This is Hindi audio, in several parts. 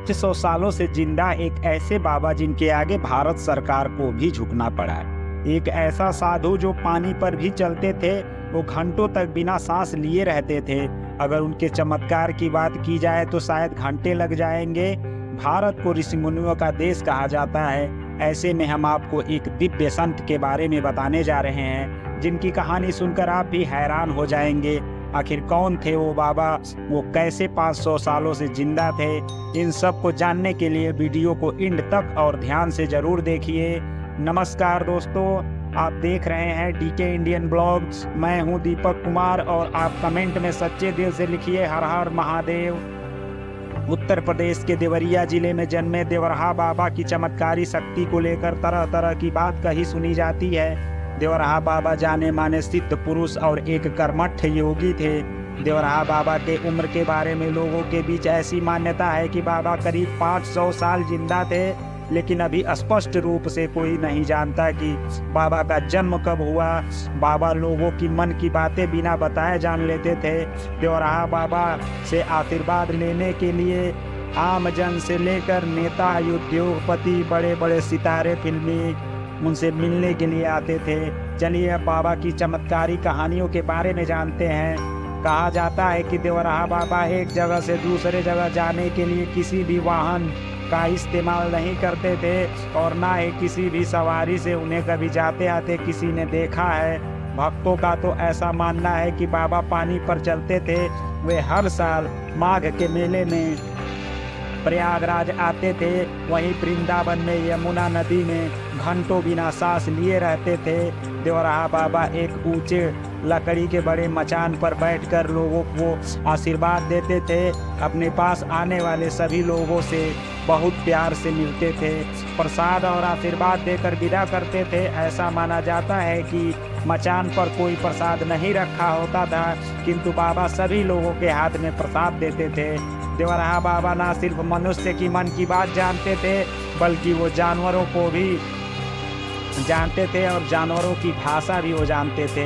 500 सालों से जिंदा एक ऐसे बाबा जिनके आगे भारत सरकार को भी झुकना पड़ा है। एक ऐसा साधु जो पानी पर भी चलते थे, वो घंटों तक बिना सांस लिए रहते थे। अगर उनके चमत्कार की बात की जाए तो शायद घंटे लग जाएंगे। भारत को ऋषि मुनियों का देश कहा जाता है। ऐसे में हम आपको एक दिव्य संत के बारे में बताने जा रहे हैं, जिनकी कहानी सुनकर आप भी हैरान हो जाएंगे। आखिर कौन थे वो बाबा, वो कैसे 500 सालों से जिंदा थे? इन सब को जानने के लिए वीडियो को एंड तक और ध्यान से जरूर देखिए। नमस्कार दोस्तों, आप देख रहे हैं डीके इंडियन ब्लॉग्स। मैं हूं दीपक कुमार और आप कमेंट में सच्चे दिल से लिखिए हर हर महादेव। उत्तर प्रदेश के देवरिया जिले में जन्मे देवराहा बाबा की चमत्कारी शक्ति को लेकर तरह तरह की बात कही सुनी जाती है। देवराहा बाबा जाने माने सिद्ध पुरुष और एक कर्मठ योगी थे। देवराहा बाबा के उम्र के बारे में लोगों के बीच ऐसी मान्यता है कि बाबा करीब 500 साल जिंदा थे, लेकिन अभी स्पष्ट रूप से कोई नहीं जानता कि बाबा का जन्म कब हुआ। बाबा लोगों की मन की बातें बिना बताए जान लेते थे। देवराहा बाबा से आशीर्वाद लेने के लिए आम जन से लेकर नेता, उद्योगपति, बड़े बड़े सितारे, फिल्मी उनसे मिलने के लिए आते थे। चलिए अब बाबा की चमत्कारी कहानियों के बारे में जानते हैं। कहा जाता है कि देवराहा बाबा एक जगह से दूसरे जगह जाने के लिए किसी भी वाहन का इस्तेमाल नहीं करते थे और ना ही किसी भी सवारी से उन्हें कभी जाते आते किसी ने देखा है। भक्तों का तो ऐसा मानना है कि बाबा पानी पर चलते थे। वे हर साल माघ के मेले में प्रयागराज आते थे। वहीं वृंदावन में यमुना नदी में घंटों बिना सांस लिए रहते थे। देवराहा बाबा एक ऊंचे लकड़ी के बड़े मचान पर बैठकर लोगों को आशीर्वाद देते थे। अपने पास आने वाले सभी लोगों से बहुत प्यार से मिलते थे, प्रसाद और आशीर्वाद देकर विदा करते थे। ऐसा माना जाता है कि मचान पर कोई प्रसाद नहीं रखा होता था, किंतु बाबा सभी लोगों के हाथ में प्रसाद देते थे। देवराहा बाबा न सिर्फ मनुष्य की मन की बात जानते थे, बल्कि वो जानवरों को भी जानते थे और जानवरों की भाषा भी वो जानते थे।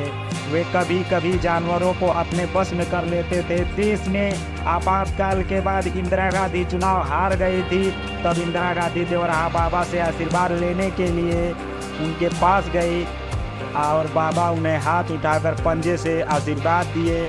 वे कभी कभी जानवरों को अपने बस में कर लेते थे। देश में आपातकाल के बाद इंदिरा गांधी चुनाव हार गई थी। तब इंदिरा गांधी देवराहा बाबा से आशीर्वाद लेने के लिए उनके पास गई और बाबा उन्हें हाथ उठाकर पंजे से आशीर्वाद दिए।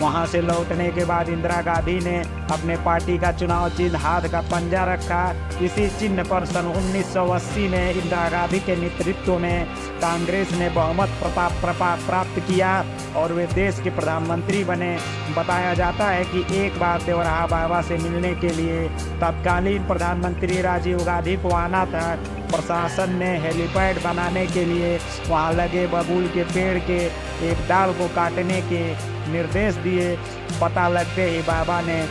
वहां से लौटने के बाद इंदिरा गांधी ने अपने पार्टी का चुनाव चिन्ह हाथ का पंजा रखा। इसी चिन्ह पर सन 1980 में इंदिरा गांधी के नेतृत्व में कांग्रेस ने बहुमत प्राप्त किया और वे देश के प्रधानमंत्री बने। बताया जाता है कि एक बार देवराहा बाबा से मिलने के लिए तत्कालीन प्रधानमंत्री राजीव गांधी को आना था। प्रशासन ने हेलीपैड बनाने के लिए वहां लगे बबूल के पेड़ के एक डाल को काटने के निर्देश दिए। पता लगते ही बाबा ने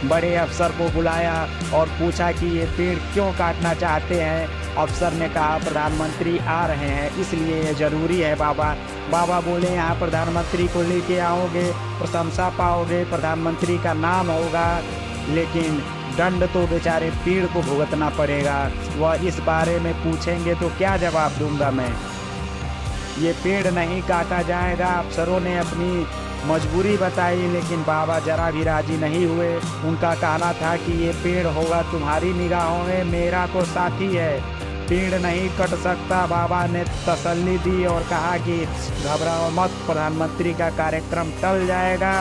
बड़े अफसर को बुलाया और पूछा कि ये पेड़ क्यों काटना चाहते हैं। अफसर ने कहा प्रधानमंत्री आ रहे हैं, इसलिए ये जरूरी है बाबा। बाबा बोले यहाँ प्रधानमंत्री को लेके आओगे, प्रशंसा पाओगे, प्रधानमंत्री का नाम होगा, लेकिन दंड तो बेचारे पेड़ को भुगतना पड़ेगा। वह इस बारे में पूछेंगे तो क्या जवाब दूंगा मैं? ये पेड़ नहीं काटा जाएगा। अफसरों ने अपनी मजबूरी बताई, लेकिन बाबा जरा भी राजी नहीं हुए। उनका कहना था कि ये पेड़ होगा तुम्हारी निगाहों में, मेरा तो साथी है, पेड़ नहीं कट सकता। बाबा ने तसल्ली दी और कहा कि घबराओ मत, प्रधानमंत्री का कार्यक्रम टल जाएगा।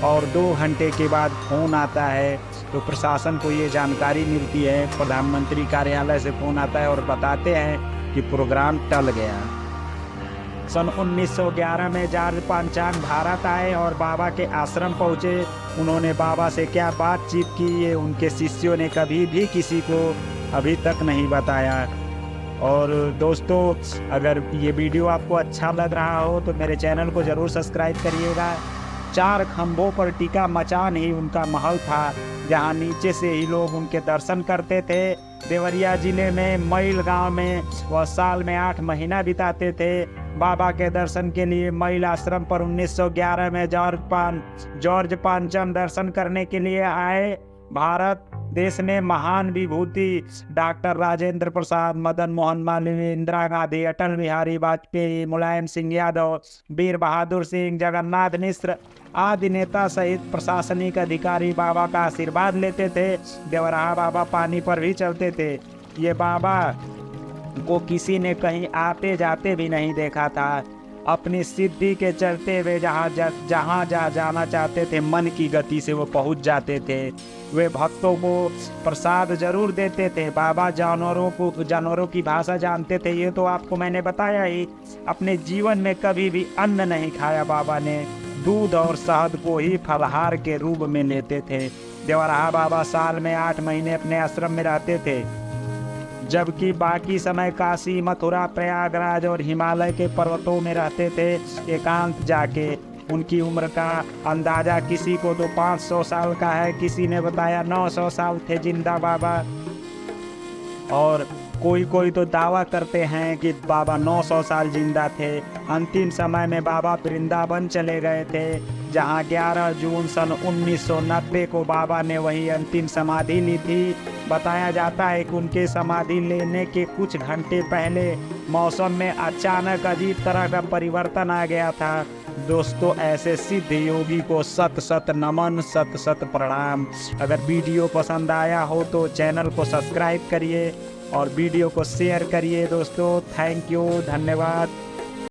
और 2 घंटे के बाद फोन आता है तो प्रशासन को ये जानकारी मिलती है। प्रधानमंत्री कार्यालय से फोन आता है और बताते हैं कि प्रोग्राम टल गया। सन 1911 में जॉर्ज पंचांग भारत आए और बाबा के आश्रम पहुँचे। उन्होंने बाबा से क्या बातचीत की, ये उनके शिष्यों ने कभी भी किसी को अभी तक नहीं बताया। और दोस्तों, अगर ये वीडियो आपको अच्छा लग रहा हो तो मेरे चैनल को ज़रूर सब्सक्राइब करिएगा। 4 खंभों पर टिका मचान ही उनका महल था, जहाँ नीचे से ही लोग उनके दर्शन करते थे। देवरिया जिले में मैल गांव में वह साल में 8 महीना बिताते थे। बाबा के दर्शन के लिए मैल आश्रम पर 1911 में जॉर्ज पंचम दर्शन करने के लिए आए। भारत देश ने महान विभूति डॉक्टर राजेंद्र प्रसाद, मदन मोहन मालवीय, इंदिरा गांधी, अटल बिहारी वाजपेयी, मुलायम सिंह यादव, वीर बहादुर सिंह, जगन्नाथ मिश्र आदि नेता सहित प्रशासनिक अधिकारी बाबा का आशीर्वाद लेते थे। देवराहा बाबा पानी पर भी चलते थे। ये बाबा को किसी ने कहीं आते जाते भी नहीं देखा था। अपनी सिद्धि के चलते वे जहाँ जाना चाहते थे मन की गति से वो पहुँच जाते थे। वे भक्तों को प्रसाद जरूर देते थे। बाबा जानवरों की भाषा जानते थे, ये तो आपको मैंने बताया ही। अपने जीवन में कभी भी अन्न नहीं खाया बाबा ने। दूध और शहद को ही फलहार के रूप में लेते थे। देवराहा बाबा साल में 8 महीने अपने आश्रम में रहते थे, जबकि बाकी समय काशी, मथुरा, प्रयागराज और हिमालय के पर्वतों में रहते थे एकांत जाके। उनकी उम्र का अंदाजा किसी को तो 500 साल का है, किसी ने बताया 900 साल थे जिंदा बाबा, और कोई तो दावा करते हैं कि बाबा 900 साल जिंदा थे। अंतिम समय में बाबा वृंदावन चले गए थे, जहां 11 जून सन 1990 को बाबा ने वही अंतिम समाधि ली थी। बताया जाता है कि उनके समाधि लेने के कुछ घंटे पहले मौसम में अचानक अजीब तरह का परिवर्तन आ गया था। दोस्तों, ऐसे सिद्ध योगी को सत सत नमन, सत सत प्रणाम। अगर वीडियो पसंद आया हो तो चैनल को सब्सक्राइब करिए और वीडियो को शेयर करिए। दोस्तों, थैंक यू, धन्यवाद।